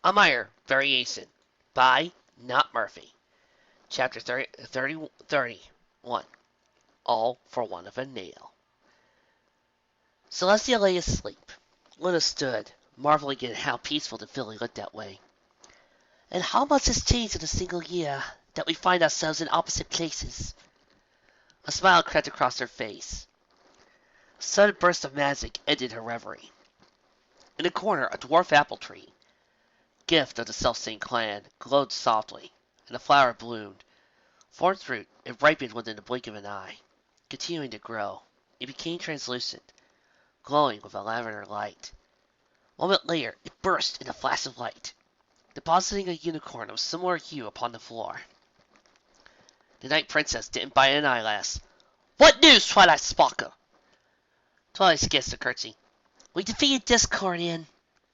A Meyer Variation by Not Murphy. Chapter 31. All for Want of a Nail. Celestia lay asleep. Luna stood, marveling at how peaceful the filly looked that way. And how much has changed in a single year that we find ourselves in opposite places. A smile crept across her face. A sudden burst of magic ended her reverie. In a corner, a dwarf apple tree, gift of the self-same clan, glowed softly, and a flower bloomed. Formed fruit, it ripened within the blink of an eye. Continuing to grow, it became translucent, glowing with a lavender light. A moment later, it burst in a flash of light, depositing a unicorn of similar hue upon the floor. The Night Princess didn't bat an eyelash. "What news, Twilight Sparkle?" Twilight skipped a curtsy. "We defeated Discord in..."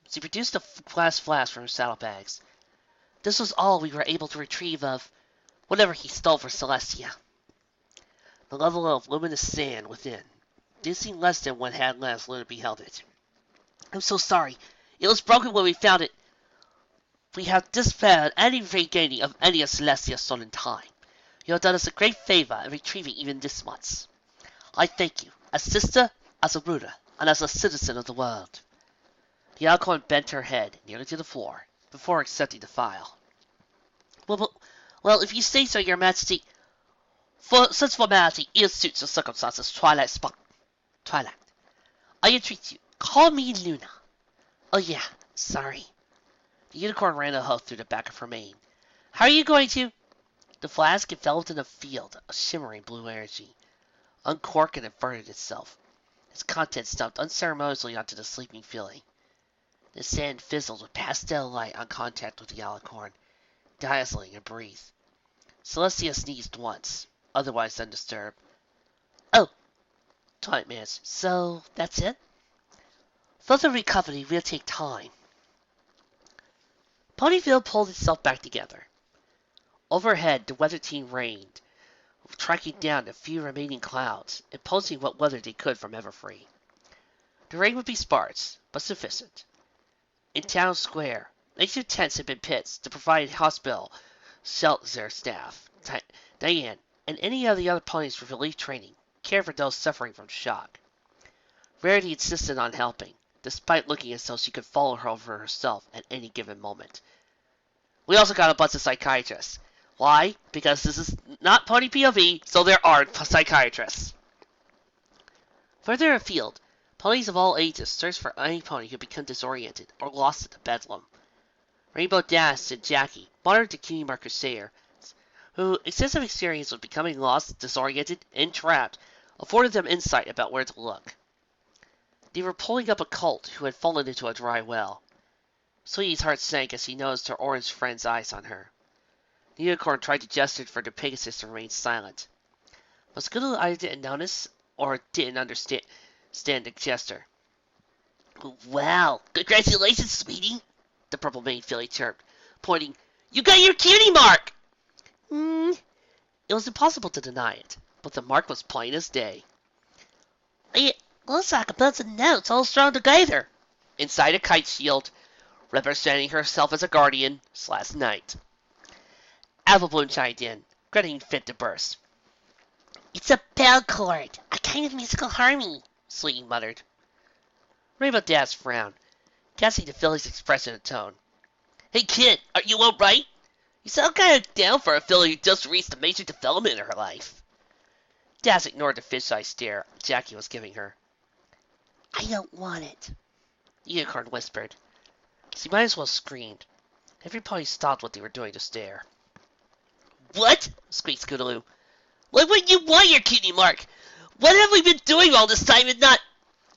She produced a glass flask from her saddlebags. "This was all we were able to retrieve of whatever he stole for Celestia." The level of luminous sand within did seem less than what had last Luna beheld it. "I'm so sorry. It was broken when we found it. We have dispelled any regaining of any of Celestia's stolen time. You have done us a great favor in retrieving even this much. I thank you, as sister, as a ruler, and as a citizen of the world." The unicorn bent her head nearly to the floor before accepting the file. Well, if you say so, Your Majesty. For such formality ill suits the circumstances, Twilight. I entreat you, call me Luna. Oh yeah, sorry. The unicorn ran a hoof through the back of her mane. How are you going to... The flask enveloped in a field of shimmering blue energy, uncorked and inverted itself. Its contents dumped unceremoniously onto the sleeping filly. The sand fizzled with pastel light on contact with the unicorn, dazzling a breeze. Celestia sneezed once, otherwise undisturbed. "Oh," Twilight managed. "So, that's it? Further recovery will take time." Ponyville pulled itself back together. Overhead, the weather team reigned, tracking down the few remaining clouds, and posting what weather they could from Everfree. The rain would be sparse, but sufficient. In Town Square, 82 tents had been pitched to provide hospital shelter staff. Diane and any of the other ponies with relief training cared for those suffering from shock. Rarity insisted on helping, despite looking as though she could follow her over herself at any given moment. We also got a bunch of psychiatrists. Why? Because this is not pony POV, so there are psychiatrists. Further afield, ponies of all ages searched for any pony who had become disoriented or lost in the bedlam. Rainbow Dash and Jackie monitored the Cutie Mark Chronicles, whose extensive experience with becoming lost, disoriented, and trapped afforded them insight about where to look. They were pulling up a colt who had fallen into a dry well. Sweetie's heart sank as she noticed her orange friend's eyes on her. The unicorn tried to gesture for the Pegasus to remain silent. But Scootaloo either didn't notice or didn't understand the gesture. "Well, congratulations, sweetie," the purple-maned filly chirped, pointing. "You got your cutie mark!" It was impossible to deny it, but the mark was plain as day. "It looks like a bunch of notes all strung together," inside a kite shield, representing herself as a guardian / knight. Applebloom chimed in, grinning fit to burst. "It's a bell cord, a kind of musical harmony," Sweetie muttered. Rainbow Dash frowned, catching the filly's expression and tone. "Hey kid, are you alright? You sound kinda down for a filly who just reached a major development in her life." Dash ignored the fish-eye stare Jackie was giving her. "I don't want it," the unicorn whispered. She might as well have screamed. Every pony stopped what they were doing to stare. "What?" squeaked Scootaloo. "Why wouldn't you want your cutie mark? What have we been doing all this time and not..."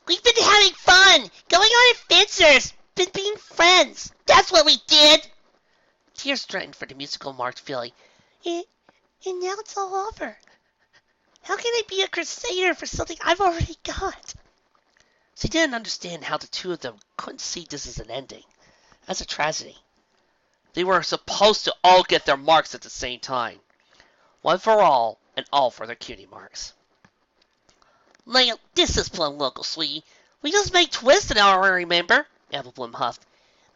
"We've been having fun, going on adventures, been being friends. That's what we did." Tears threatened for the musical marked filly. And now it's all over. How can I be a crusader for something I've already got?" She didn't understand how the two of them couldn't see this as an ending, as a tragedy. They were supposed to all get their marks at the same time. One for all, and all for their cutie marks. "Now, this is plum local, sweetie. We just made twists an hour, remember?" Applebloom huffed.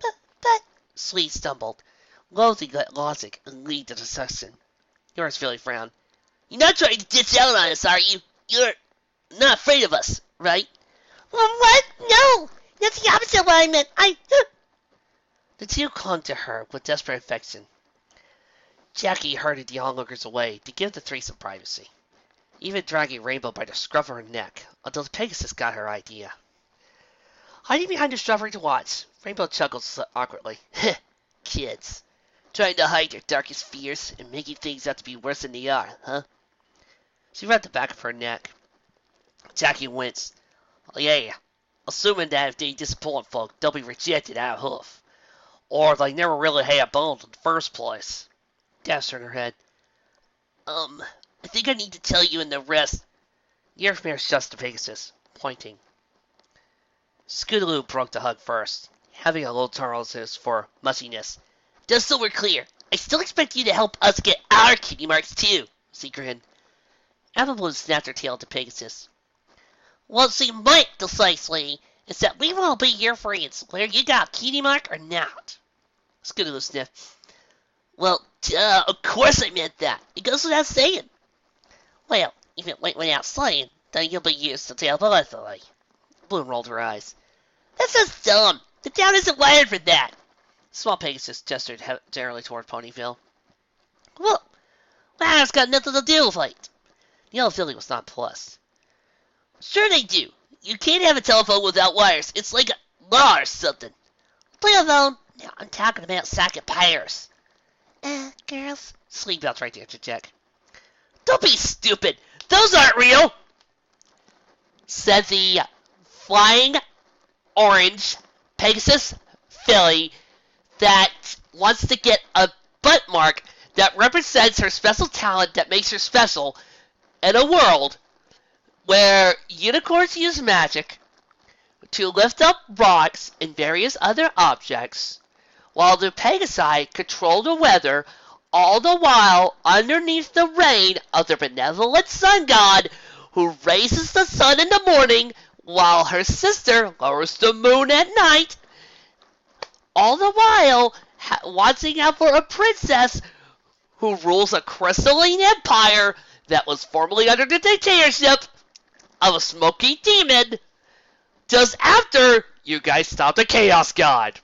But Sweet stumbled, loathing that logic and lead to deception. Yours Philly frowned. You're not trying to ditch out on us, are you? You're not afraid of us, right? Well, what? No! That's the opposite of what I meant. The two clung to her with desperate affection. Jackie herded the onlookers away to give the three some privacy, even dragging Rainbow by the scruff of her neck until Pegasus got her idea. Hiding behind the shrubbery to watch, Rainbow chuckled awkwardly. Kids. Trying to hide their darkest fears and making things out to be worse than they are, huh? She rubbed the back of her neck. Jackie winced. Oh, yeah, assuming that if they disappoint folk, they'll be rejected out of hoof. Or they never really had bones in the first place. Dash turned her head. I think I need to tell you and the rest. The Earth Mare shuts to Pegasus, pointing. Scootaloo broke the hug first, having a low tolerance for mussiness. Just so we're clear, I still expect you to help us get our cutie marks too, she grinned. Apple snapped her tail to Pegasus. Well, see, Mike, decisively, is that we will be your friends, whether you got a cutie mark or not. Scootaloo sniffed. Well, of course I meant that. It goes without saying. Well, if it went without saying, then you'll be used to telepathically. Bloom rolled her eyes. That's just dumb. The town isn't wired for that. Small Pegasus gestured generally toward Ponyville. Well, that's got nothing to do with it. Yellow Philly was nonplussed. Sure they do. You can't have a telephone without wires. It's like a law or something. Telephone? Now I'm talking about socket pairs. Girls. Sleep out right to interject. Don't be stupid. Those aren't real, said the flying orange Pegasus Philly that wants to get a butt mark that represents her special talent that makes her special in a world where unicorns use magic to lift up rocks and various other objects, while the Pegasi control the weather, all the while underneath the reign of the benevolent sun god who raises the sun in the morning while her sister lowers the moon at night, all the while watching out for a princess who rules a crystalline empire that was formerly under the dictatorship of a smoky demon, just after you guys stopped the Chaos God.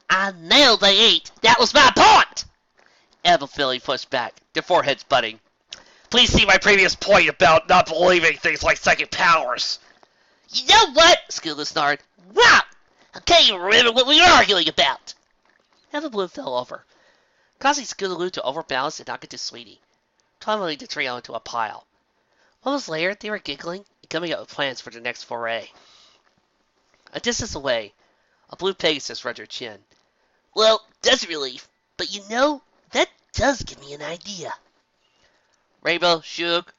I know they ain't. That was my point! Apple Philly pushed back, their foreheads butting. Please see my previous point about not believing things like psychic powers. You know what? Scootaloo snarled. Wow! I can't even remember what we were arguing about. Apple Bloom fell over, causing Scootaloo to overbalance and knock into Sweetie, tumbling the trio into a pile. Moments later, they were giggling and coming up with plans for their next foray. A distance away, a blue Pegasus rubbed her chin. Well, that's a relief, but you know, that does give me an idea. Rainbow, Shug,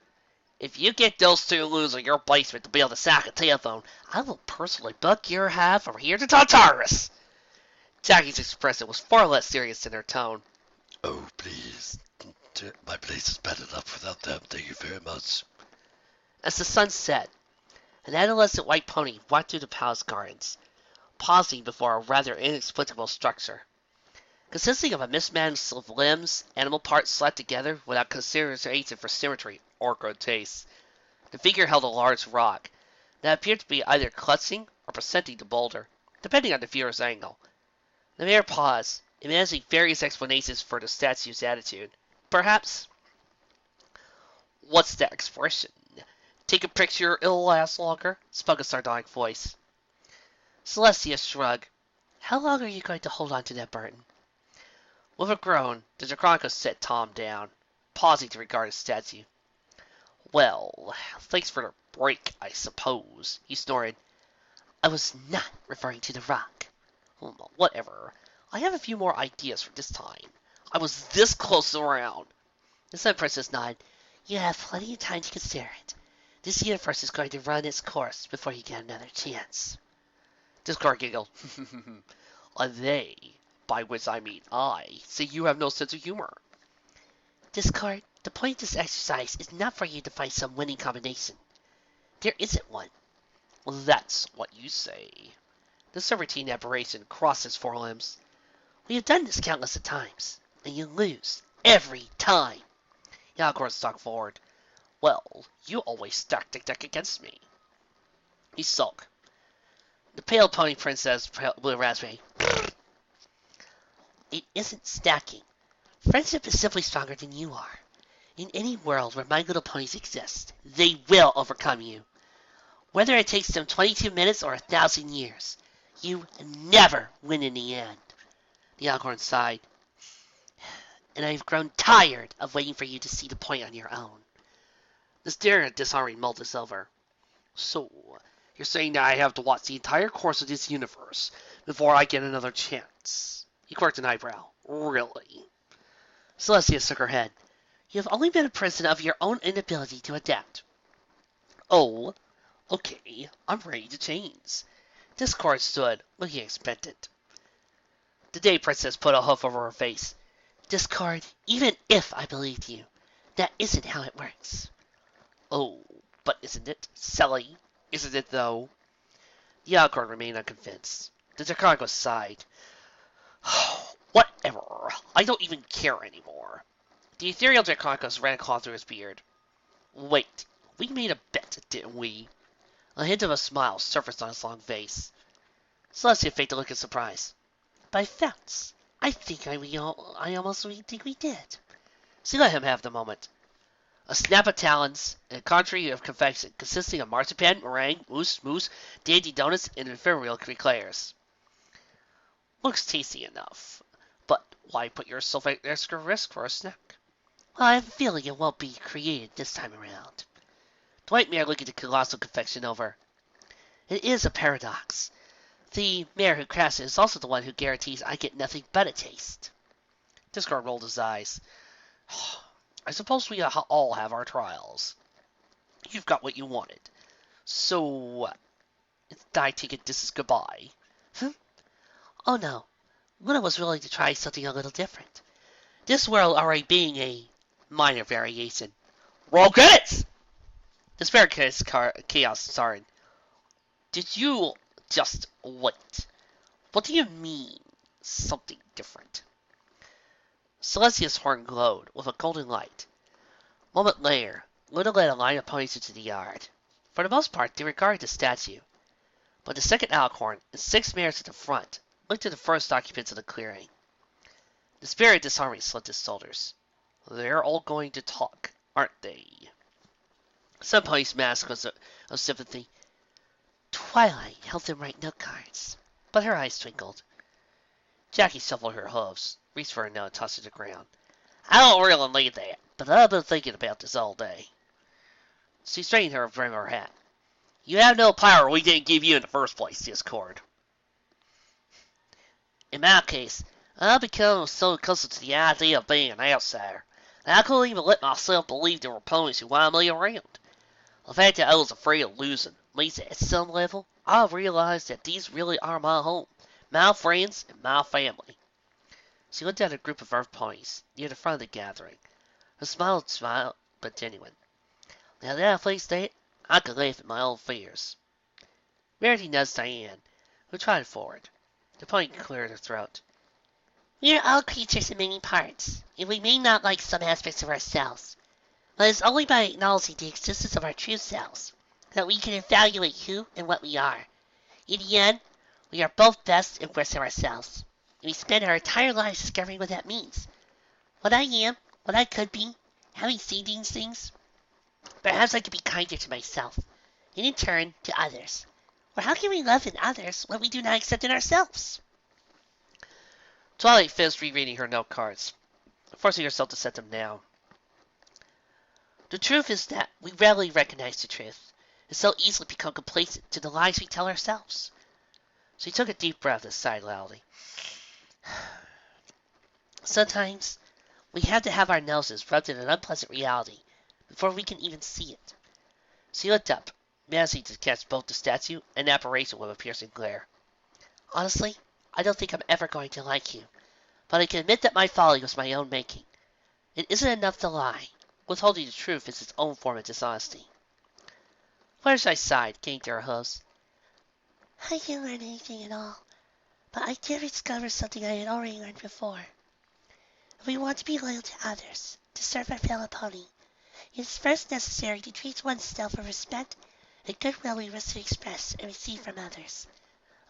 if you get those two loons in your basement to build a socket telephone, I will personally book your half from here to Tartarus. Jackie's expression was far less serious in her tone. Oh, please. My place is bad enough without them, thank you very much. As the sun set, an adolescent white pony walked through the palace gardens, pausing before a rather inexplicable structure. Consisting of a mismatch of limbs, animal parts slapped together without consideration for symmetry or good taste, the figure held a large rock that appeared to be either clutching or presenting the boulder, depending on the viewer's angle. The mayor paused, imagining various explanations for the statue's attitude. Perhaps, what's that expression? Take a picture, it'll last longer, spoke a sardonic voice. Celestia shrugged. How long are you going to hold on to that burden? With a groan, the Chronicles set Tom down, pausing to regard his statue. Well, thanks for the break, I suppose, he snorted. I was not referring to the rock. Whatever. I have a few more ideas for this time. I was this close around. The Sun Princess nodded. You have plenty of time to consider it. This universe is going to run its course before you get another chance. Discord giggled. They, by which I mean I, say you have no sense of humor. Discord, the point of this exercise is not for you to find some winning combination. There isn't one. Well, that's what you say. The serpentine aberration crossed his forelimbs. We have done this countless of times, and you lose every time. Yalgor stalked forward. Well, you always stack the deck against me. He sulked. The pale pony princess blew raspberry. It isn't stacking. Friendship is simply stronger than you are. In any world where my little ponies exist, they will overcome you. Whether it takes them 22 minutes or 1,000 years, you never win in the end. The Alcorn sighed. And I've grown tired of waiting for you to see the point on your own. The stare at disarming mulled this over. So, you're saying that I have to watch the entire course of this universe before I get another chance? He quirked an eyebrow. Really? Celestia shook her head. You have only been a prisoner of your own inability to adapt. Oh, okay, I'm ready to change. Discord stood, looking expectant. The Day Princess put a hoof over her face. Discord, even if I believed you, that isn't how it works. Oh, but isn't it, Sally? Isn't it, though? The Alcorn remained unconvinced. The Dracago sighed. Whatever. I don't even care anymore. The ethereal Draconicus ran a claw through his beard. Wait, we made a bet, didn't we? A hint of a smile surfaced on his long face. Celestia faked a look of surprise. By facts, I almost think we did. She let him have the moment. A snap of talons, and a country of confection consisting of marzipan, meringue, mousse, dainty donuts, and ephemeral eclairs. Looks tasty enough, but why put yourself at extra risk for a snack? Well, I have a feeling it won't be created this time around. The white mare looked at the colossal confection over. It is a paradox. The mare who crafts it is also the one who guarantees I get nothing but a taste. Discord rolled his eyes. I suppose we all have our trials. You've got what you wanted. So, I take it this is goodbye. Oh no. Luna was willing to try something a little different. This world already being a minor variation. Roll credits! The spirit chaos started. Did you just wait? What do you mean, something different? Celestia's horn glowed with a golden light. A moment later, Luna led a line of ponies into the yard. For the most part, they regarded the statue. But the second Alcorn and 6 mares at the front looked at the first occupants of the clearing. The spirit disarming slipped his shoulders. They're all going to talk, aren't they? Some ponies masked of sympathy. Twilight helped them write note cards, but her eyes twinkled. Jackie shuffled her hooves, reached for a note, and tossed it to the ground. I don't really need that, but I've been thinking about this all day. She straightened her brim of her hat. You have no power we didn't give you in the first place, Discord. In my case, I've become so accustomed to the idea of being an outsider that I couldn't even let myself believe there were ponies who wanted me around. The fact that I was afraid of losing means that at some level, I've realized that these really are my home, my friends, and my family. She looked at a group of earth ponies near the front of the gathering. Her smile, but genuine. Now that I've faced that, I can laugh at my own fears. Verity nudged Diane, who trotted forward. The pony cleared her throat. We are all creatures in many parts, and we may not like some aspects of ourselves. But it's only by acknowledging the existence of our true selves that we can evaluate who and what we are. In the end, we are both best and worst of ourselves. And we spend our entire lives discovering what that means. What I am, what I could be, having seen these things. Perhaps I could be kinder to myself, and in turn to others. Or how can we love in others what we do not accept in ourselves? Twilight finished rereading her note cards, forcing herself to set them down. The truth is that we rarely recognize the truth, and so easily become complacent to the lies we tell ourselves. She took a deep breath and sighed loudly. Sometimes, we have to have our noses rubbed in an unpleasant reality before we can even see it. She looked up, managing to catch both the statue and the apparition with a piercing glare. Honestly, I don't think I'm ever going to like you, but I can admit that my folly was my own making. It isn't enough to lie. Withholding the truth is its own form of dishonesty. Fluttershy sighed, getting to her hooves. I didn't learn anything at all, but I did discover something I had already learned before. If we want to be loyal to others, to serve our fellow pony, it is first necessary to treat oneself with respect and goodwill we wish to express and receive from others.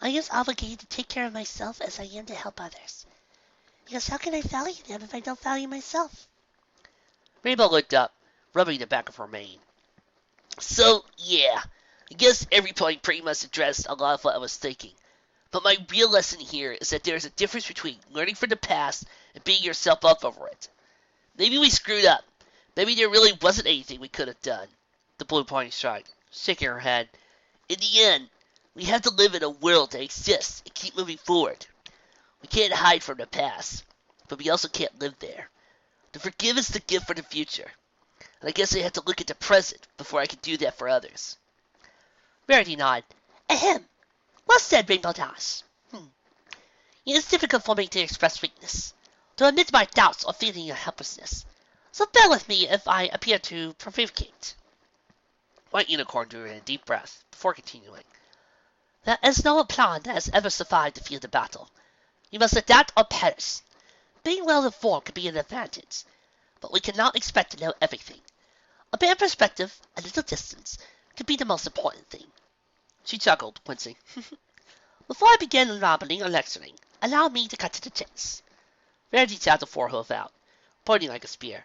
I am obligated to take care of myself as I am to help others. Because how can I value them if I don't value myself? Rainbow looked up, rubbing the back of her mane. So, yeah, I guess every point pretty much addressed a lot of what I was thinking. But my real lesson here is that there is a difference between learning from the past and beating yourself up over it. Maybe we screwed up. Maybe there really wasn't anything we could have done. The blue pony shrugged, shaking her head. In the end, we have to live in a world that exists and keep moving forward. We can't hide from the past, but we also can't live there. To forgive is the gift for the future. And I guess I have to look at the present before I can do that for others. Rarity nodded. Ahem. Well said, Rainbow Dash. It is difficult for me to express weakness, to admit my doubts or feeling of helplessness. So bear with me if I appear to provocate. White Unicorn drew in a deep breath before continuing. There is no plan that has ever survived the field of battle. You must adapt or perish. Being well informed can be an advantage, but we cannot expect to know everything. A bit of perspective, a little distance, could be the most important thing. She chuckled, wincing. Before I begin rambling or lecturing, allow me to cut to the chase. Rarity tapped the forehoof out, pointing like a spear.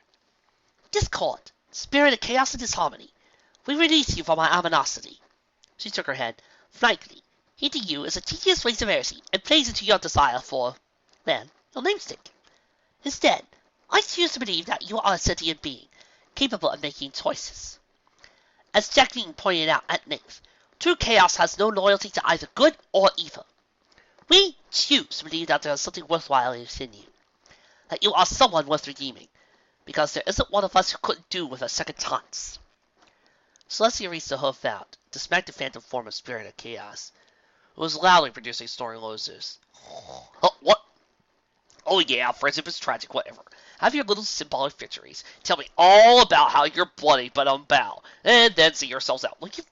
Discord, spirit of chaos and disharmony. We release you from our aminosity. She shook her head. Frankly, hating you is a tedious waste of heresy and plays into your desire for, well, your namesake. Instead, I choose to believe that you are a sentient being, capable of making choices. As Jacqueline pointed out at length, true chaos has no loyalty to either good or evil. We choose to believe that there is something worthwhile within you, that you are someone worth redeeming, because there isn't one of us who couldn't do with a second chance. Celestia reached the hoof out to smack the phantom form of Spirit of Chaos, who was loudly producing snoring noises. Oh, what? Oh yeah, friendship is tragic, whatever. Have your little symbolic victories. Tell me all about how you're bloody but unbound, and then see yourselves out. Like you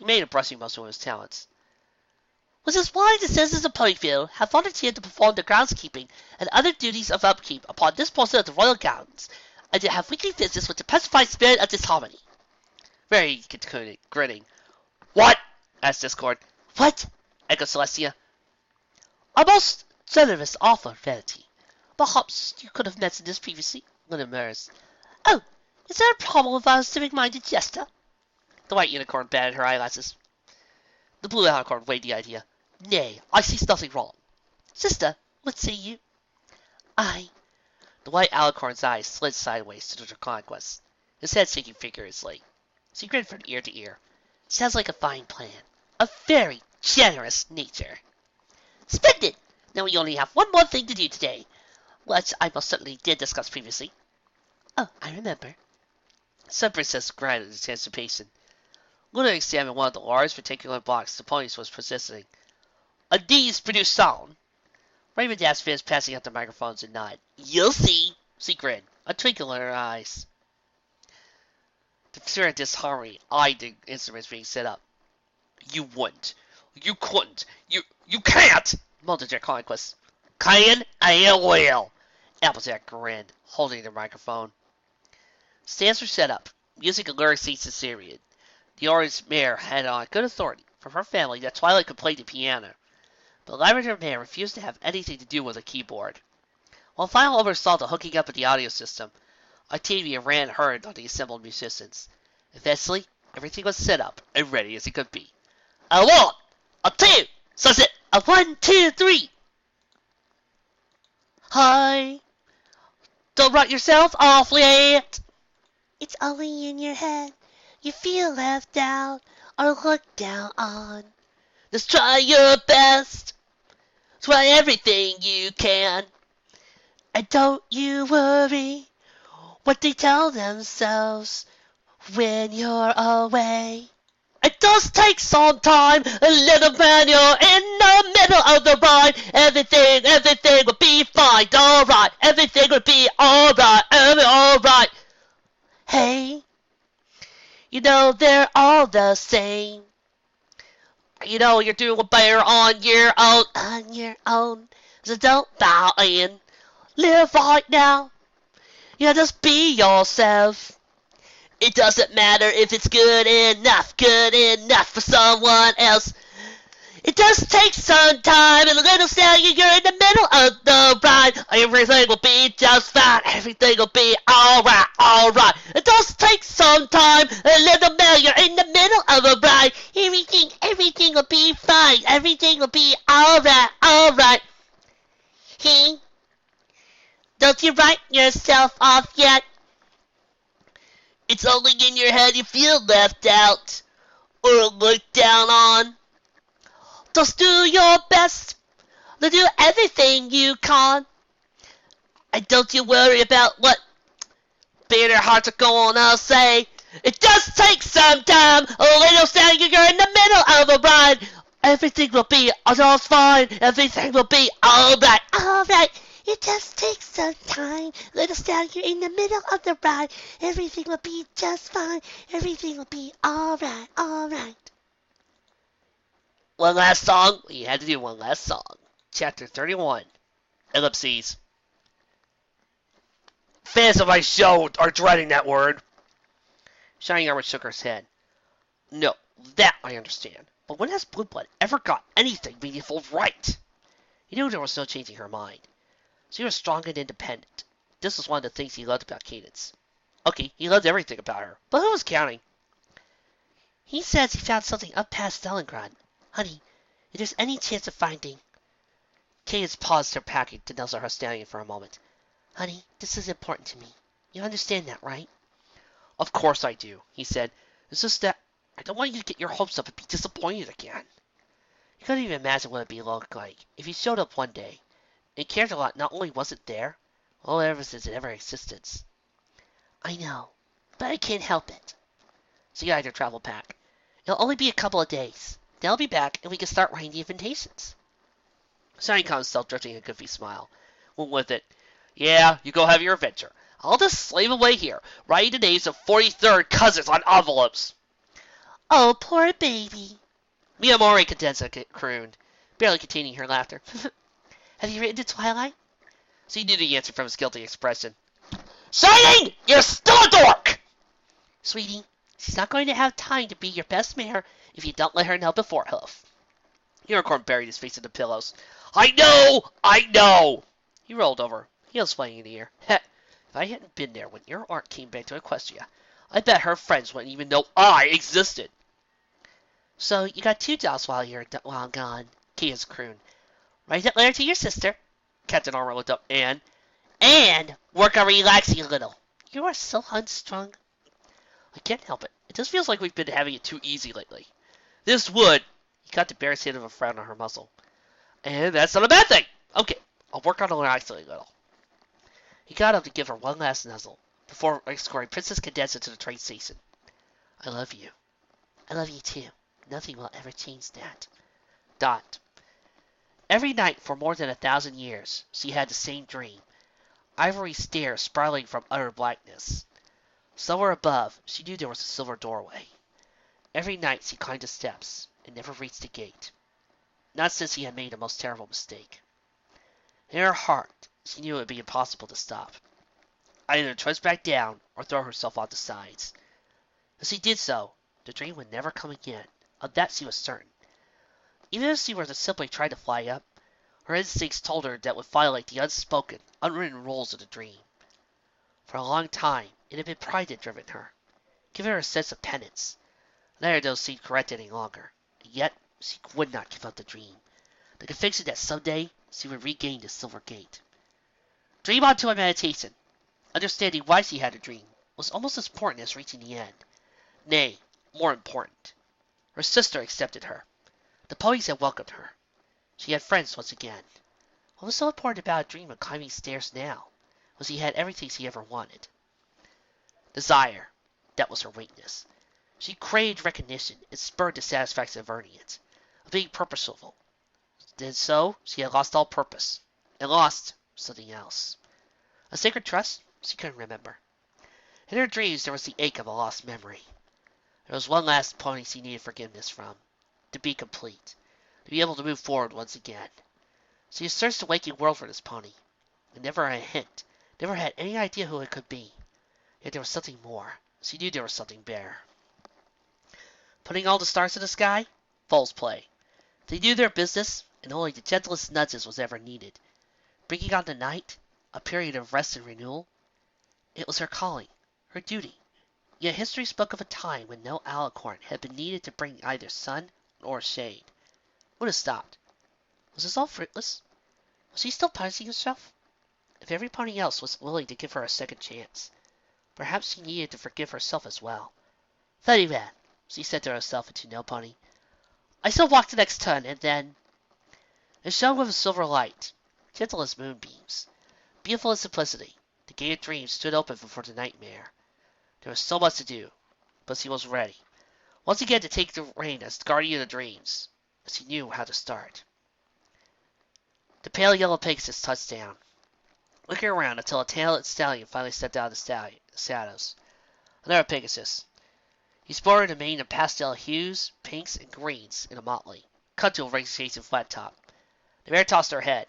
made a brushing muscle of his talents. Which is why the citizens of Ponyville have volunteered to perform the groundskeeping and other duties of upkeep upon this portion of the royal gardens, and to have weekly visits with the petrified spirit of disharmony. Very grinning. What? Asked Discord. What? Echoed Celestia. A most generous offer, Vanity. Perhaps you could have mentioned this previously. Linda Murs. Oh, is there a problem with our civic-minded jester? The White Unicorn batted her eyelashes. The Blue Unicorn weighed the idea. Nay, I see nothing wrong. Sister, what say you? The White Alicorn's eyes slid sideways to the Draconquest, his head shaking vigorously. She grinned from ear to ear. Sounds like a fine plan. A very generous nature. Splendid! Now we only have one more thing to do today, which I most certainly did discuss previously. Oh, I remember. Some Princess grunted in anticipation. Luna examined one of the large particular blocks the ponies was possessing. These produce sound. Raymond Dash finished passing out the microphones and nodded. You'll see. She grinned, a twinkle in her eyes. The spirit of disharmony eyed the instruments being set up. You wouldn't. You couldn't. You can't! Muttered their conquest. Can and will. Applejack grinned, holding the microphone. Stands were set up. Music and lyrics ceased to Syrian. The orange mare had on good authority from her family that Twilight could play the piano, but the Lavender Mare refused to have anything to do with a keyboard. While Final oversaw the hooking up of the audio system, Octavia ran hard on the assembled musicians. Eventually, everything was set up and ready as it could be. A 1, a 2, says it. A 1, 2, 3. Hi. Don't write yourself off yet. It's only in your head. You feel left out or looked down on. Just try your best. Try everything you can. And don't you worry what they tell themselves when you're away. It does take some time, a little man, you're in the middle of the ride. Everything will be fine, alright. Everything will be alright, alright. Hey, you know they're all the same. You know you're doing better on your own. On your own. So don't bow in. Live right now. You just be yourself. It doesn't matter if it's good enough for someone else. It does take some time, and a little stallion, you're in the middle of the ride. Everything will be just fine, everything will be alright. It does take some time, a little man, you're in the middle of a ride. Everything will be fine, everything will be alright. Hey, don't you write yourself off yet? It's only in your head you feel left out, or looked down on. Just do your best to do everything you can. And don't you worry about what bitter hearts are gonna say. It does take some time. A little sound, you're in the middle of a ride. Everything will be just fine. Everything will be alright. It just takes some time. Little sound, you're in the middle of the ride. Everything will be just fine. Everything will be alright. One last song? You had to do one last song. Chapter 31. Ellipses. Fans of my show are dreading that word. Shining Armor shook her head. No, that I understand. But when has Blue Blood ever got anything meaningful right? He knew there was no changing her mind. She was strong and independent. This was one of the things he loved about Cadence. Okay, he loved everything about her, but who was counting? He says he found something up past Stalingrad. Honey, if there's any chance of finding... Cadence paused her packing to nuzzle her stallion for a moment. Honey, this is important to me. You understand that, right? Of course I do, he said. It's just that I don't want you to get your hopes up and be disappointed again. You couldn't even imagine what it'd be like if you showed up one day and Canterlot not only wasn't there, well, ever since it ever existed. I know, but I can't help it. She eyed her travel pack. It'll only be a couple of days. Then I'll be back, and we can start writing the invitations. Sonny caught himself drifting a goofy smile. Went with it. Yeah, you go have your adventure. I'll just slave away here, writing the names of 43rd cousins on envelopes. Oh, poor baby. Mi amore, Cadenza crooned, barely containing her laughter. Have you written to Twilight? She knew the answer from his guilty expression. Shining! You're still a dork! Sweetie, she's not going to have time to be your best mare if you don't let her know before Hoof. Unicorn buried his face in the pillows. I know! He rolled over, heels flying in the air. Heh, if I hadn't been there when your aunt came back to Equestria, I bet her friends wouldn't even know I existed. So you got 2 dolls while I'm gone, Kia's crooned. Write that letter to your sister. Captain Armor looked up, and work on relaxing a little. You are so unstrung. I can't help it. It just feels like we've been having it too easy lately. This would... He caught the bare hint of a frown on her muzzle. And that's not a bad thing. Okay, I'll work on relaxing a little. He got up to give her one last nuzzle before escorting Princess Cadenza to the train station. I love you. I love you too. Nothing will ever change that. Dot. Every night for more than 1,000 years, she had the same dream. Ivory stairs spiraling from utter blackness. Somewhere above, she knew there was a silver doorway. Every night she climbed the steps and never reached the gate. Not since he had made a most terrible mistake. In her heart, she knew it would be impossible to stop. Either trudge back down or throw herself off the sides. If she did so, the dream would never come again. Of that she was certain. Even if she were to simply try to fly up, her instincts told her that would violate the unspoken, unwritten rules of the dream. For a long time, it had been pride that driven her, giving her a sense of penance. Neither of those seemed correct any longer, and yet she would not give up the dream. The conviction that someday she would regain the Silver Gate. Dream on to a meditation. Understanding why she had a dream was almost as important as reaching the end. Nay, more important. Her sister accepted her. The ponies had welcomed her. She had friends once again. What was so important about a dream of climbing stairs now? Was he had everything she ever wanted. Desire. That was her weakness. She craved recognition and spurred the satisfaction of earning it, of being purposeful. And so she had lost all purpose, and lost something else. A sacred trust? She couldn't remember. In her dreams there was the ache of a lost memory. There was one last pony she needed forgiveness from. to be complete, to be able to move forward once again. So he searched the waking world for this pony, and never had a hint, never had any idea who it could be. Yet there was something more. She knew there was something better. Putting all the stars in the sky? Fool's play. They knew their business, and only the gentlest nudges was ever needed. Bringing on the night, a period of rest and renewal, it was her calling, her duty. Yet history spoke of a time when no alicorn had been needed to bring either sun or shade. Would have stopped. Was this all fruitless? Was she still punishing herself? If every pony else was willing to give her a second chance, perhaps she needed to forgive herself as well. Funny man, she said to herself and to No Pony. I still walked the next ton, and then it shone with a silver light, gentle as moonbeams, beautiful in simplicity. The gate of dreams stood open before the nightmare. There was so much to do, but she was ready, once again to take the reign as guardian of dreams, as she knew how to start. The pale yellow Pegasus touched down, looking around until a tailed stallion finally stepped out of the shadows. Another Pegasus. He sported a mane of pastel hues, pinks, and greens in a motley, cut to a race-chasing flat top. The mare tossed her head.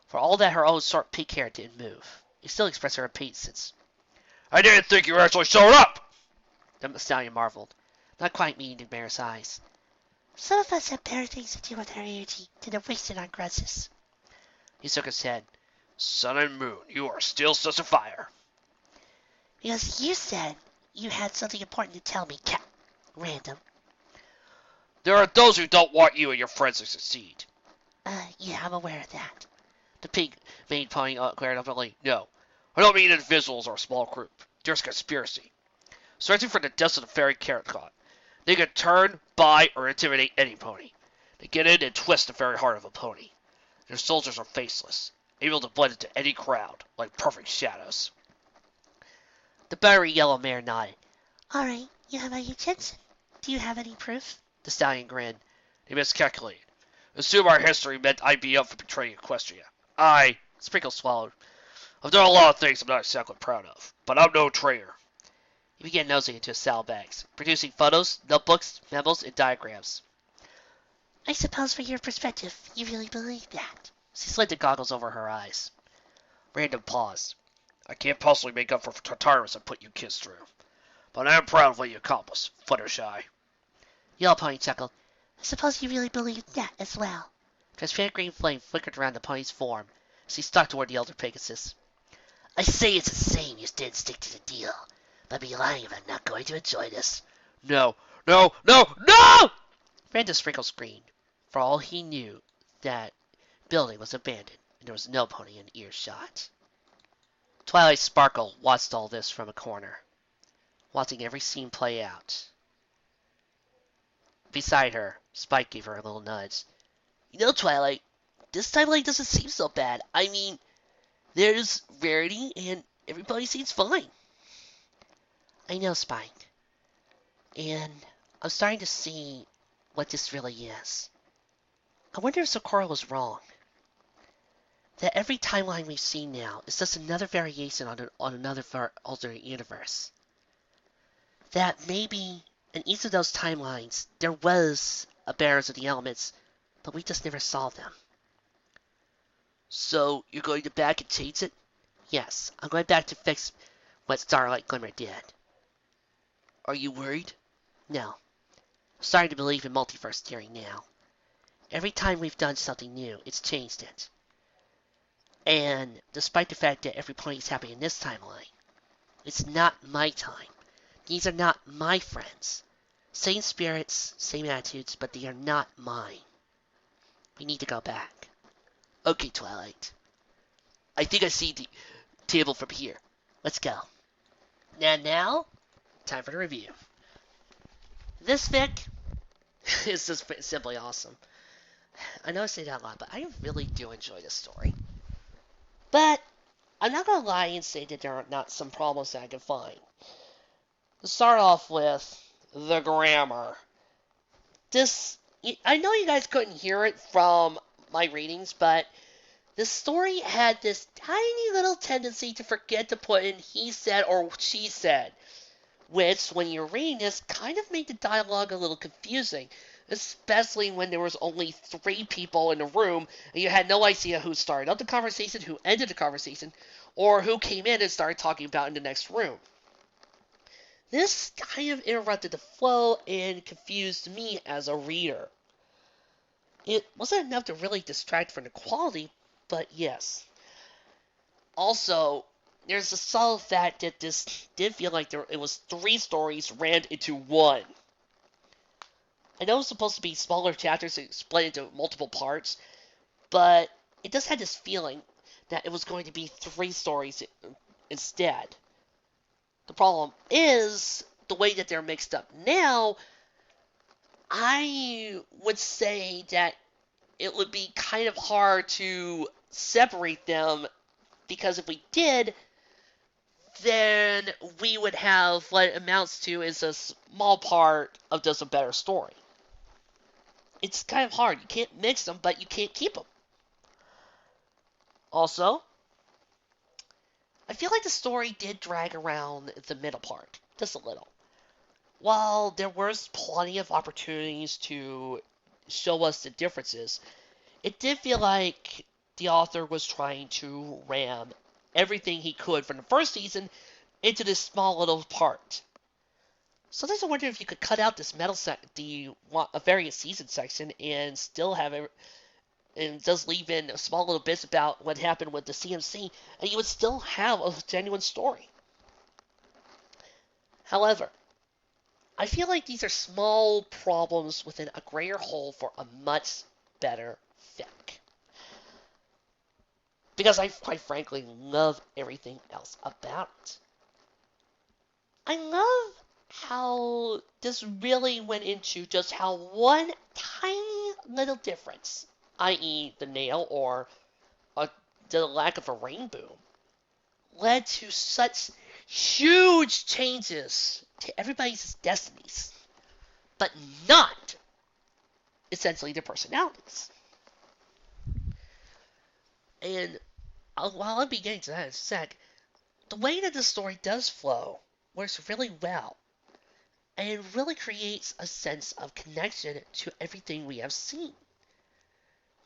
For all that her own short pink hair didn't move, it still expressed her impatience. I didn't think you actually showed up! The stallion marveled, not quite meeting the mare's eyes. Some of us have better things to do with our energy than to waste it on grudges. He shook his head. Sun and moon, you are still such a fire. Because you said you had something important to tell me, Cat. Random. There are those who don't want you and your friends to succeed. Yeah, I'm aware of that. The pink maned pony glared up. No, I don't mean individuals or a small group. There's a conspiracy. Searching for the dust of the fairy carrot caught. They can turn, buy, or intimidate any pony. They get in and twist the very heart of a pony. Their soldiers are faceless, able to blend into any crowd, like perfect shadows. The buttery yellow mare nodded. All right, you have my attention. Do you have any proof? The stallion grinned. They miscalculated. Assume our history meant I'd be up for betraying Equestria. Sprinkle swallowed. I've done a lot of things I'm not exactly proud of, but I'm no traitor. He began nosing into his saddlebags, producing photos, notebooks, memos, and diagrams. I suppose from your perspective, you really believe that. She slid the goggles over her eyes. Random paused. I can't possibly make up for Tartarus I put you kids through. But I am proud of what you accomplished, Fluttershy. Yellow Pony chuckled. I suppose you really believe that as well. Transparent green flame flickered around the pony's form as he stalked toward the elder Pegasus. I say it's a shame you didn't stick to the deal. But I'd be lying if I'm not going to enjoy this. No! No! No! No! Random Sprinkle screamed. For all he knew, that building was abandoned, and there was no pony in earshot. Twilight Sparkle watched all this from a corner, watching every scene play out. Beside her, Spike gave her a little nudge. You know, Twilight, this timeline doesn't seem so bad. I mean, there's Rarity, and everybody seems fine. I know, Spike. And I'm starting to see what this really is. I wonder if Sakura was wrong. That every timeline we've seen now is just another variation on another alternate universe. That maybe in each of those timelines there was a Bearers of the Elements, but we just never saw them. So you're going to back and change it? Yes, I'm going back to fix what Starlight Glimmer did. Are you worried? No. I'm starting to believe in multiverse theory now. Every time we've done something new, it's changed it. And despite the fact that every point is happening in this timeline, it's not my time. These are not my friends. Same spirits, same attitudes, but they are not mine. We need to go back. Okay, Twilight. I think I see the table from here. Let's go. And now, time for the review. This fic is just simply awesome. I know I say that a lot, but I really do enjoy this story. But I'm not going to lie and say that there are not some problems that I can find. To start off with, the grammar. I know you guys couldn't hear it from my readings, but the story had this tiny little tendency to forget to put in he said or she said, which, when you're reading this, kind of made the dialogue a little confusing, especially when there was only 3 people in the room and you had no idea who started up the conversation, who ended the conversation, or who came in and started talking about in the next room. This kind of interrupted the flow and confused me as a reader. It wasn't enough to really distract from the quality, but yes. Also, there's a subtle fact that this did feel like it was 3 stories rammed into one. I know it's supposed to be smaller chapters split into multiple parts, but it does have this feeling that it was going to be 3 stories instead. The problem is the way that they're mixed up now. I would say that it would be kind of hard to separate them, because if we did, then we would have what it amounts to is a small part of just a better story. It's kind of hard. You can't mix them, but you can't keep them. Also, I feel like the story did drag around the middle part, just a little. While there was plenty of opportunities to show us the differences, it did feel like the author was trying to ram everything he could from the first season into this small little part. Sometimes I wonder if you could cut out this the various season section and still have it, and just leave in small little bits about what happened with the CMC, and you would still have a genuine story. However, I feel like these are small problems within a greater whole for a much better fic. Because I quite frankly love everything else about it. I love how this really went into just how one tiny little difference, i.e. the nail or the lack of a rainboom, led to such huge changes to everybody's destinies, but not essentially their personalities. And while I'll be getting to that in a sec, the way that the story does flow works really well, and it really creates a sense of connection to everything we have seen.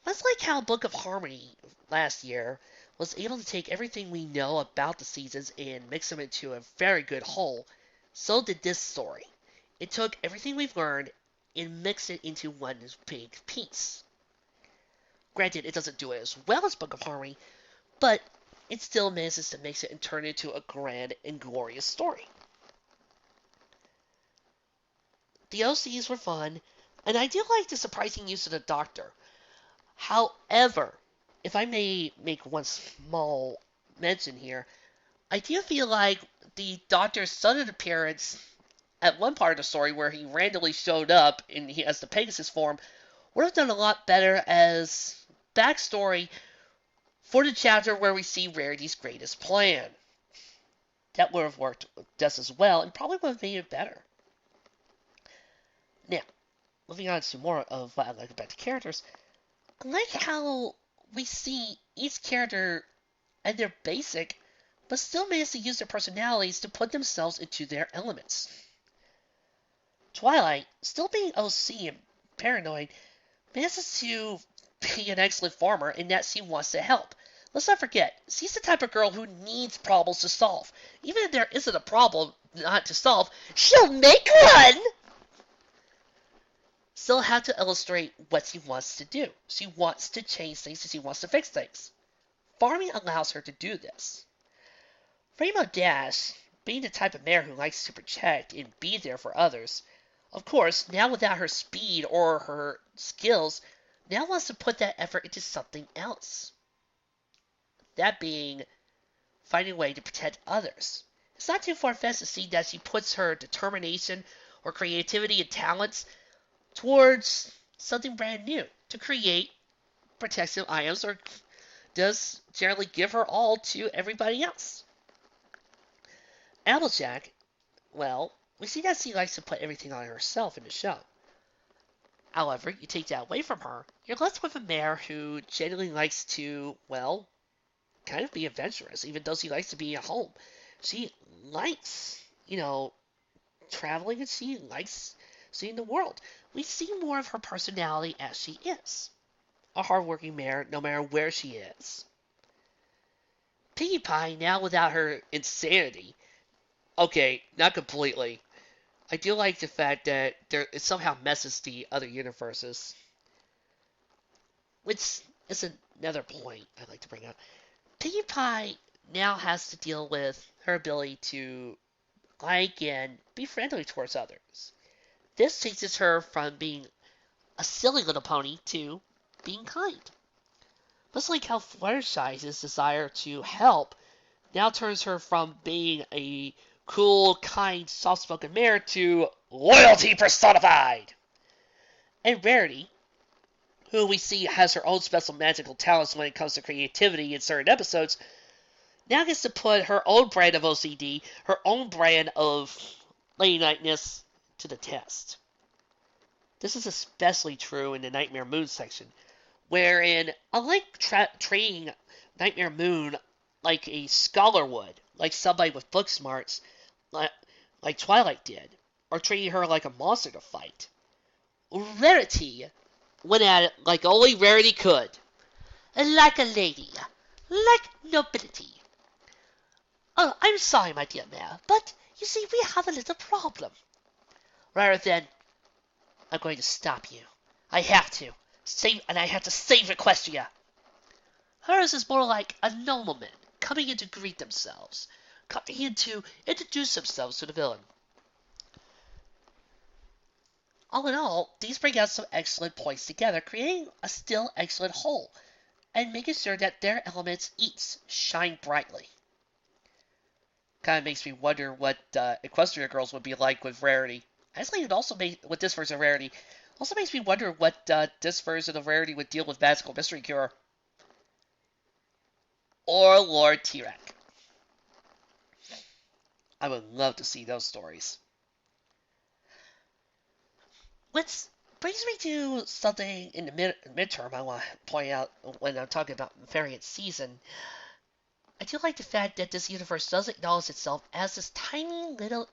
Much like how Book of Harmony last year was able to take everything we know about the seasons and mix them into a very good whole, so did this story. It took everything we've learned and mixed it into one big piece. Granted, it doesn't do it as well as Book of Harmony, but it still manages to mix it and turn it into a grand and glorious story. The OCs were fun, and I do like the surprising use of the Doctor. However, if I may make one small mention here, I do feel like the Doctor's sudden appearance at one part of the story where he randomly showed up as the Pegasus form would have done a lot better as backstory for the chapter where we see Rarity's greatest plan. That would have worked just as well and probably would have made it better. Now, moving on to more of what I like about the characters, I like how we see each character and they're basic, but still manage to use their personalities to put themselves into their elements. Twilight, still being OC and paranoid, manages to be an excellent farmer in that she wants to help. Let's not forget, she's the type of girl who needs problems to solve. Even if there isn't a problem not to solve, she'll make one! Still have to illustrate what she wants to do. She wants to change things and she wants to fix things. Farming allows her to do this. Rainbow Dash, being the type of mare who likes to protect and be there for others, of course, now without her speed or her skills, now wants to put that effort into something else. That being, finding a way to protect others. It's not too far-fetched to see that she puts her determination or creativity and talents towards something brand new, to create protective items, or does generally give her all to everybody else. Applejack, well, we see that she likes to put everything on herself in the show. However, you take that away from her, you're left with a mare who genuinely likes to, well, kind of be adventurous, even though she likes to be at home. She likes, traveling, and she likes seeing the world. we see more of her personality as she is. A hardworking mare, no matter where she is. Pinkie Pie, now without her insanity. Okay, not completely. I do like the fact that it somehow messes the other universes. Which is another point I'd like to bring up. Pinkie Pie now has to deal with her ability to like and be friendly towards others. This teaches her from being a silly little pony to being kind. Much like how Fluttershy's desire to help now turns her from being a cool, kind, soft-spoken mare to loyalty personified. And Rarity, who we see has her own special magical talents when it comes to creativity in certain episodes, now gets to put her own brand of OCD, her own brand of ladylike'ness to the test. This is especially true in the Nightmare Moon section, wherein, unlike treating Nightmare Moon like a scholar would, like somebody with book smarts, like Twilight did, or treating her like a monster to fight, Rarity went at it like only Rarity could. Like a lady. Like nobility. Oh, I'm sorry, my dear mare, but you see, we have a little problem. Rather than, I'm going to stop you. I have to. And I have to save Equestria. Hers is more like a nobleman coming in to greet themselves, coming in to introduce themselves to the villain. All in all, these bring out some excellent points together, creating a still excellent whole, and making sure that their elements each shine brightly. Kind of makes me wonder what Equestria Girls would be like with Rarity. Actually, it also with this version of Rarity, also makes me wonder what this version of Rarity would deal with Magical Mystery Cure. Or Lord T-Rex. I would love to see those stories. Which brings me to something in the midterm I want to point out when I'm talking about variant season. I do like the fact that this universe does acknowledge itself as this tiny little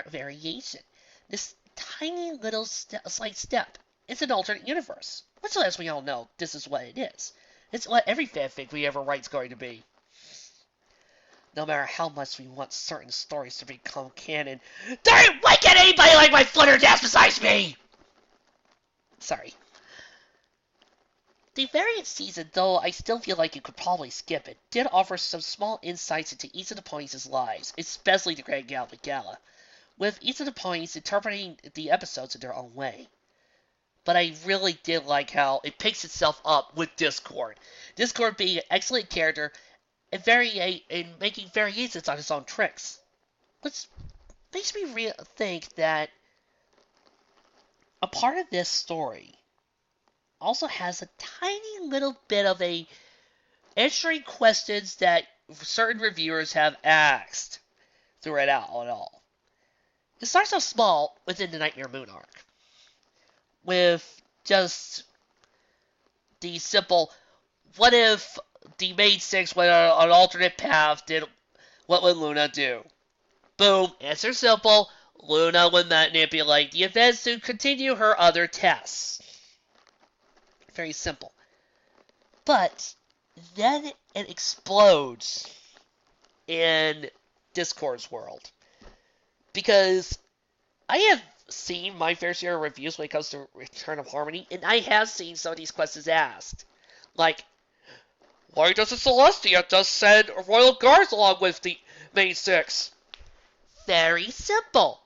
variation. This tiny little slight step. It's an alternate universe. Which, as we all know, this is what it is. It's what every fanfic we ever write is going to be. No matter how much we want certain stories to become canon, why can't anybody like my Flutterdash besides me? Sorry. The variant season, though I still feel like you could probably skip it, did offer some small insights into each of the ponies' lives, especially the Grand Gala, with each of the ponies interpreting the episodes in their own way. But I really did like how it picks itself up with Discord. Discord being an excellent character and making variations on his own tricks. Which makes me think that a part of this story also has a tiny little bit of answering questions that certain reviewers have asked throughout it all. It starts off small within the Nightmare Moon arc, with just the simple, what if the main six went on an alternate path, what would Luna do? Boom, answer simple, Luna would manipulate the events to continue her other tests. Very simple. But then it explodes in Discord's world. Because I have seen my fair share of reviews when it comes to Return of Harmony, and I have seen some of these questions asked. Like, why doesn't Celestia just send Royal Guards along with the main six? Very simple.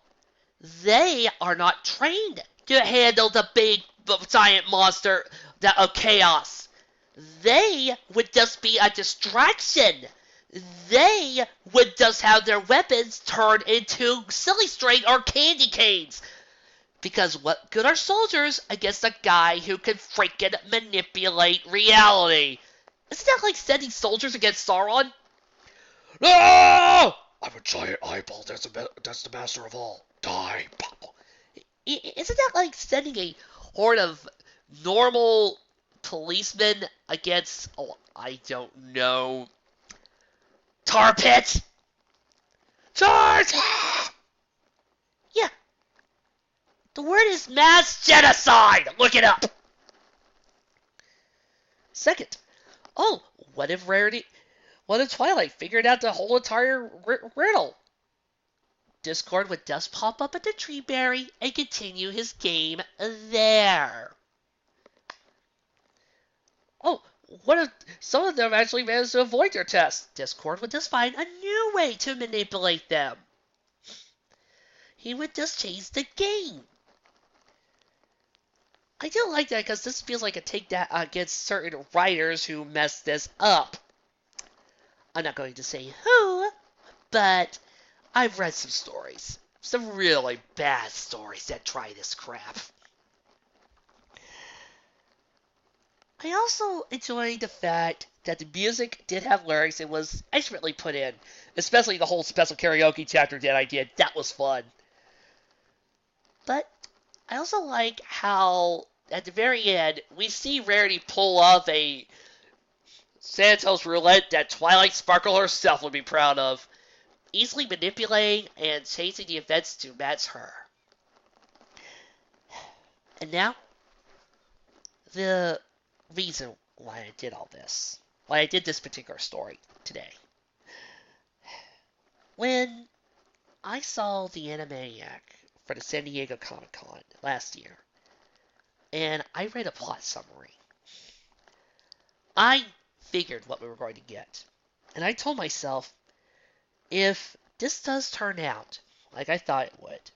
They are not trained to handle the big giant monster of chaos. They would just be a distraction. They would just have their weapons turned into silly string or candy canes. Because what good are soldiers against a guy who can freaking manipulate reality? Isn't that like sending soldiers against Sauron? No! I'm a giant eyeball. That's the master of all. Die. Isn't that like sending a horde of normal policemen against, I don't know, Tar Pit? Charge! Yeah. The word is mass genocide! Look it up! Second, oh, what if Twilight figured out the whole entire riddle? Discord would just pop up at the Treeberry and continue his game there. Oh, what if some of them actually managed to avoid their test? Discord would just find a new way to manipulate them. He would just change the game. I do like that because this feels like a take that against certain writers who messed this up. I'm not going to say who, but I've read some stories. Some really bad stories that try this crap. I also enjoyed the fact that the music did have lyrics and was expertly put in. Especially the whole special karaoke chapter that I did. That was fun. But I also like how, at the very end, we see Rarity pull off a Santos roulette that Twilight Sparkle herself would be proud of, easily manipulating and changing the events to match her. And now, the reason why I did all this, why I did this particular story today. When I saw the Animaniac for the San Diego Comic-Con last year, and I read a plot summary, I figured what we were going to get. And I told myself, if this does turn out like I thought it would,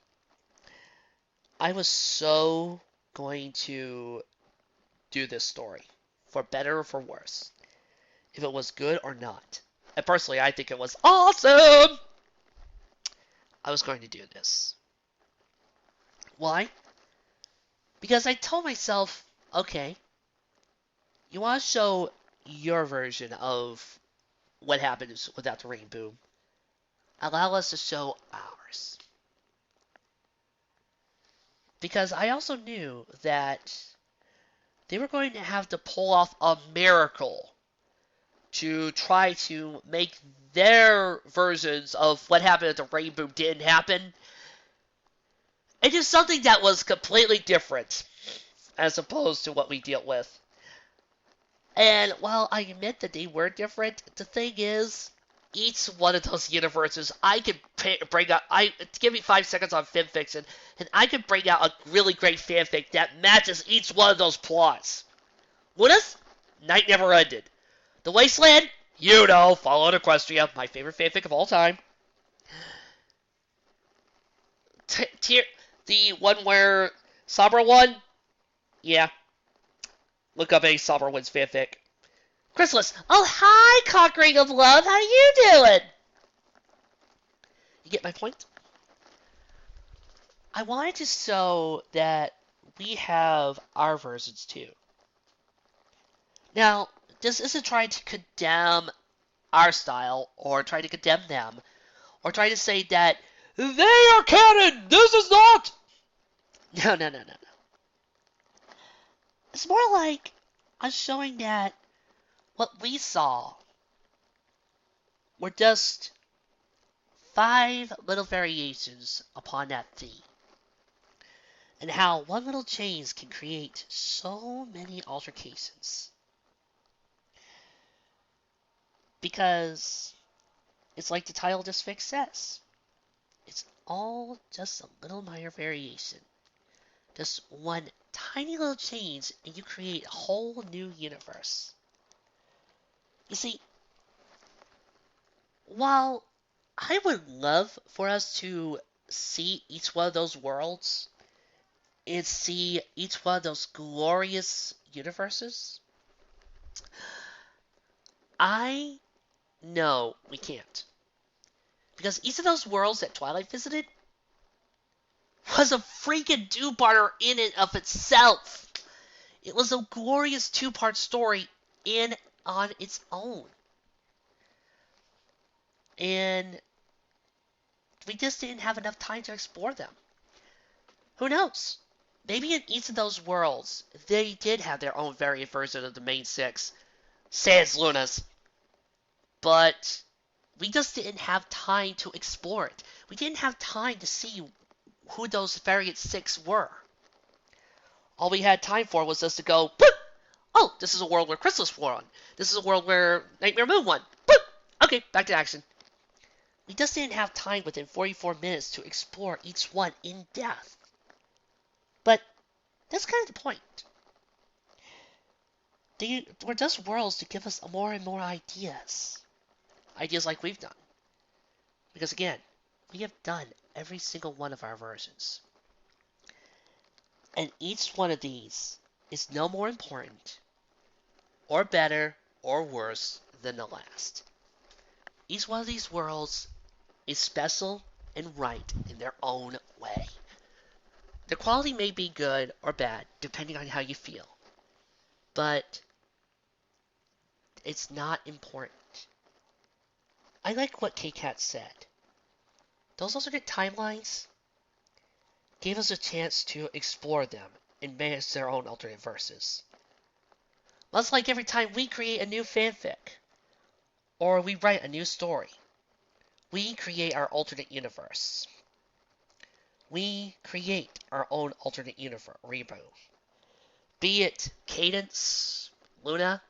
I was so going to do this story, for better or for worse, if it was good or not. And personally, I think it was awesome! I was going to do this. Why? Because I told myself, okay, you want to show your version of what happens without the Rainboom. Allow us to show ours. Because I also knew that they were going to have to pull off a miracle to try to make their versions of what happened at the Rainboom didn't happen into something that was completely different as opposed to what we deal with. And while I admit that they were different, the thing is, each one of those universes, I could bring out, give me 5 seconds on fanfiction, and I could bring out a really great fanfic that matches each one of those plots. Lunas? Night Never Ended. The Wasteland? You know, Fallout Equestria, my favorite fanfic of all time. The one where Sabra won? Yeah. Look up a Sabra wins fanfic. Chrysalis. Oh, hi, Cockring of Love. How you doing? You get my point? I wanted to show that we have our versions too. Now, this isn't trying to condemn our style or try to condemn them or try to say that they are canon, this is not. No. It's more like us showing that what we saw were just 5 little variations upon that theme. And how one little change can create so many altercations. Because it's like the title of this fic says. It's all just a little minor variation. Just one tiny little change and you create a whole new universe. You see, while I would love for us to see each one of those worlds and see each one of those glorious universes, I know we can't. Because each of those worlds that Twilight visited was a freaking two-parter in and of itself. It was a glorious 2-part story in on its own. And we just didn't have enough time to explore them. Who knows? Maybe in each of those worlds, they did have their own variant version of the main 6. Sans Lunas. But we just didn't have time to explore it. We didn't have time to see who those variant 6 were. All we had time for was just to go, boop! Oh, this is a world where Chrysalis won. This is a world where Nightmare Moon won. Boop! Okay, back to action. We just didn't have time within 44 minutes to explore each one in depth. But that's kind of the point. They were just worlds to give us more and more ideas. Ideas like we've done. Because again, we have done every single one of our versions. And each one of these is no more important, or better, or worse than the last. Each one of these worlds is special and right in their own way. The quality may be good or bad, depending on how you feel. But it's not important. I like what K-Cat said. Those alternate timelines gave us a chance to explore them and manage their own alternate verses. Much like every time we create a new fanfic, or we write a new story, we create our alternate universe. We create our own alternate universe reboot. Be it Cadence, Luna,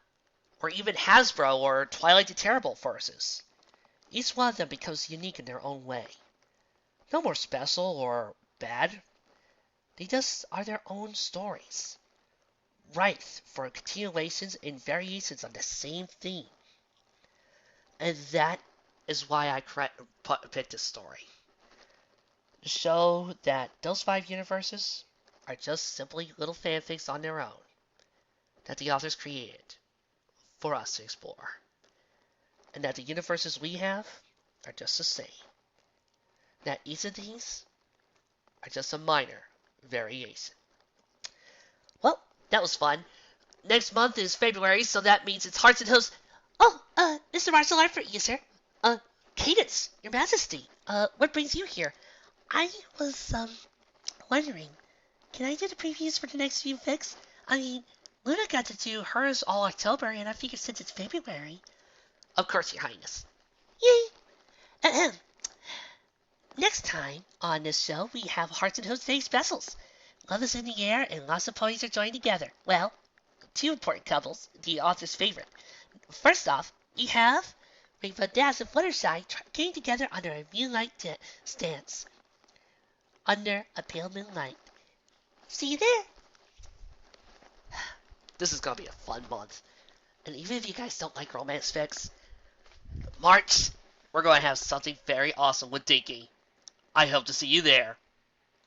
or even Hasbro or Twilight the Terrible verses. Each one of them becomes unique in their own way. No more special or bad. They just are their own stories. Rife for continuations and variations on the same theme. And that is why I picked this story. To show that those 5 universes are just simply little fanfics on their own that the authors created for us to explore. And that the universes we have are just the same. That each of these are just a minor variation. Well, that was fun. Next month is February, so that means it's Hearts and Hooves. Oh, Mr. Martial Art for you, sir. Cadence, Your Majesty. What brings you here? I was, wondering, can I do the previews for the next few fics? I mean, Luna got to do hers all October, and I figured since it's February. Of course, Your Highness. Yay! Ahem. Next time on this show, we have Hearts and Hooves Day specials. Love is in the air, and lots of ponies are joined together. Well, 2 important couples, the author's favorite. First off, we have Rainbow Dash and Fluttershy getting together under a moonlight stance. Under a pale moonlight. See you there! This is gonna be a fun month. And even if you guys don't like romance fics, March, we're gonna have something very awesome with Dinky. I hope to see you there.